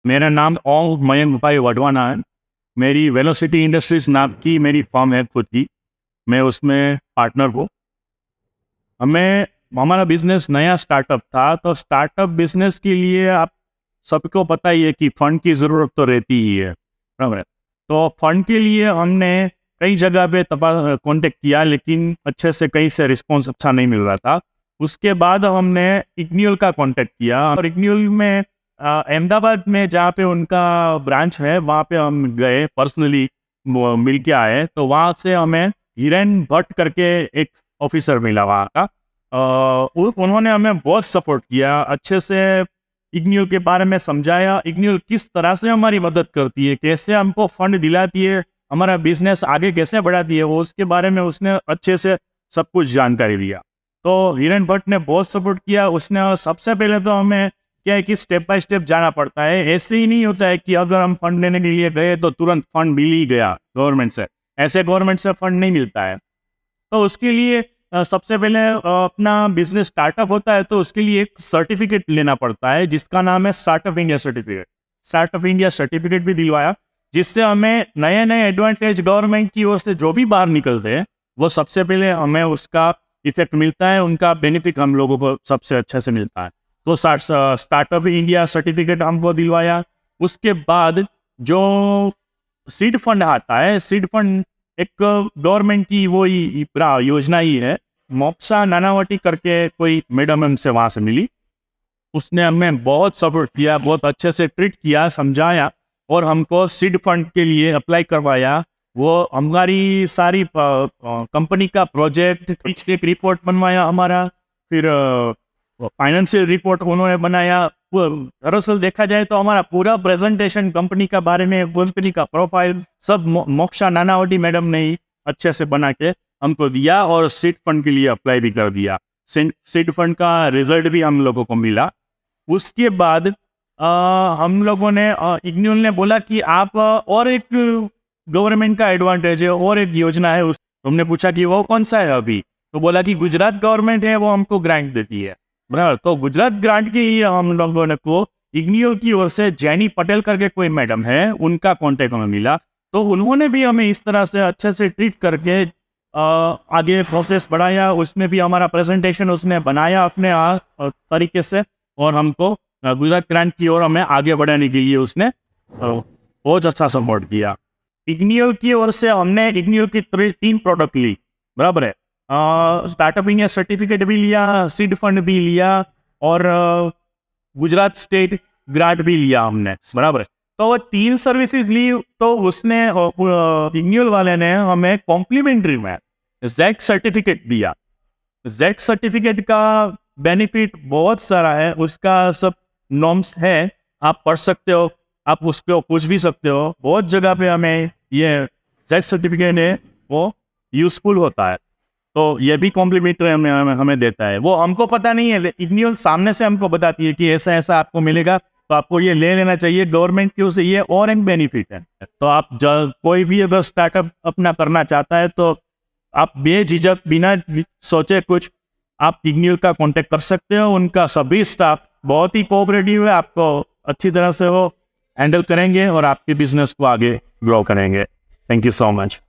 मेरा नाम ओम मयंक भाई वडवाना है। मेरी वेलोसिटी इंडस्ट्रीज नाम की मेरी फर्म है खुद की। मैं उसमें पार्टनर हूँ। हमें हमारा बिजनेस नया स्टार्टअप था, तो स्टार्टअप बिजनेस के लिए आप सबको पता ही है कि फंड की ज़रूरत तो रहती ही है, बराबर है। तो फंड के लिए हमने कई जगह पे कांटेक्ट किया, लेकिन अच्छे से कहीं से रिस्पॉन्स अच्छा नहीं मिल रहा था। उसके बाद हमने इग्नियल का कांटेक्ट किया, और इग्नियल में अहमदाबाद में जहाँ पे उनका ब्रांच है, वहाँ पे हम गए, पर्सनली मिल के आए। तो वहाँ से हमें हिरेन भट्ट करके एक ऑफिसर मिला वहाँ का। उन्होंने हमें बहुत सपोर्ट किया, अच्छे से इग्नियल के बारे में समझाया, इग्नियल किस तरह से हमारी मदद करती है, कैसे हमको फंड दिलाती है, हमारा बिजनेस आगे कैसे बढ़ाती है, वो उसके बारे में उसने अच्छे से सब कुछ जानकारी दिया। तो हिरेन भट्ट ने बहुत सपोर्ट किया। उसने सबसे पहले तो हमें क्या है कि स्टेप बाय स्टेप जाना पड़ता है। ऐसे ही नहीं होता है कि अगर हम फंड लेने के लिए गए तो तुरंत फंड मिल ही गया गवर्नमेंट से। ऐसे गवर्नमेंट से फंड नहीं मिलता है। तो उसके लिए सबसे पहले अपना बिजनेस स्टार्टअप होता है, तो उसके लिए एक सर्टिफिकेट लेना पड़ता है जिसका नाम है startup India certificate. Startup India certificate भी दिलवाया, जिससे हमें नए नए एडवांटेज गवर्नमेंट की ओर से जो भी बाहर निकलते हैं, वो सबसे पहले हमें उसका इफेक्ट मिलता है, उनका बेनिफिट हम लोगों को सबसे अच्छे से मिलता है। तो स्टार्टअप इंडिया सर्टिफिकेट हमको दिलवाया। उसके बाद जो सीड फंड आता है, सीड फंड एक गवर्नमेंट की वो योजना ही है। मोक्सा नानावटी करके कोई मैडम हमसे वहां से मिली। उसने हमें बहुत सपोर्ट किया, बहुत अच्छे से ट्रीट किया, समझाया, और हमको सीड फंड के लिए अप्लाई करवाया। वो हमारी सारी कंपनी का प्रोजेक्ट एक रिपोर्ट बनवाया हमारा। फिर फाइनेंशियल रिपोर्ट उन्होंने बनाया। दरअसल देखा जाए तो हमारा पूरा प्रेजेंटेशन कंपनी का बारे में, कंपनी का प्रोफाइल सब मोक्षा नानावटी मैडम ने ही अच्छे से बना के हमको दिया, और सीड फंड के लिए अप्लाई भी कर दिया। सीड फंड का रिजल्ट भी हम लोगों को मिला। उसके बाद हम लोगों ने इग्नियल ने बोला कि आप और एक गवर्नमेंट का एडवांटेज है, और एक योजना है। उस हमने पूछा कि वो कौन सा है अभी, तो बोला कि गुजरात गवर्नमेंट है, वो हमको ग्रांट देती है, बराबर। तो गुजरात ग्रांट के ही हम लोगों ने को इग्नियल की ओर से जैनी पटेल करके कोई मैडम है, उनका कांटेक्ट हमें मिला। तो उन्होंने भी हमें इस तरह से अच्छे से ट्रीट करके आगे प्रोसेस बढ़ाया। उसमें भी हमारा प्रेजेंटेशन उसने बनाया अपने तरीके से, और हमको गुजरात ग्रांट की ओर हमें आगे बढ़ाने के लिए उसने बहुत अच्छा सपोर्ट किया। इग्नियल की ओर से हमने इग्नियल की 3 प्रोडक्ट ली, बराबर है। स्टार्टअप इंडिया सर्टिफिकेट भी लिया, सीड फंड भी लिया, और गुजरात स्टेट ग्रांट भी लिया हमने, बराबर है। तो वो 3 सर्विसेज ली, तो उसने इग्नियल वाले ने हमें कॉम्प्लीमेंट्री में जेड सर्टिफिकेट दिया। जेड सर्टिफिकेट का बेनिफिट बहुत सारा है, उसका सब नॉर्म्स है, आप पढ़ सकते हो, आप उस पर पूछ भी सकते हो। बहुत जगह पे हमें ये जेड सर्टिफिकेट है, वो यूजफुल होता है। तो ये भी कॉम्प्लीमेंट्री हमें देता है। वो हमको पता नहीं है, इग्नियल सामने से हमको बताती है कि ऐसा ऐसा आपको मिलेगा, तो आपको ये ले लेना चाहिए। गवर्नमेंट की ओर से ये और एक बेनिफिट है। तो आप कोई भी अगर स्टार्टअप अपना करना चाहता है, तो आप बेझिझक बिना सोचे कुछ आप इग्नियल का कांटेक्ट कर सकते हो। उनका सभी स्टाफ बहुत ही कोऑपरेटिव है, आपको अच्छी तरह से वो हैंडल करेंगे और आपके बिजनेस को आगे ग्रो करेंगे। Thank you so much.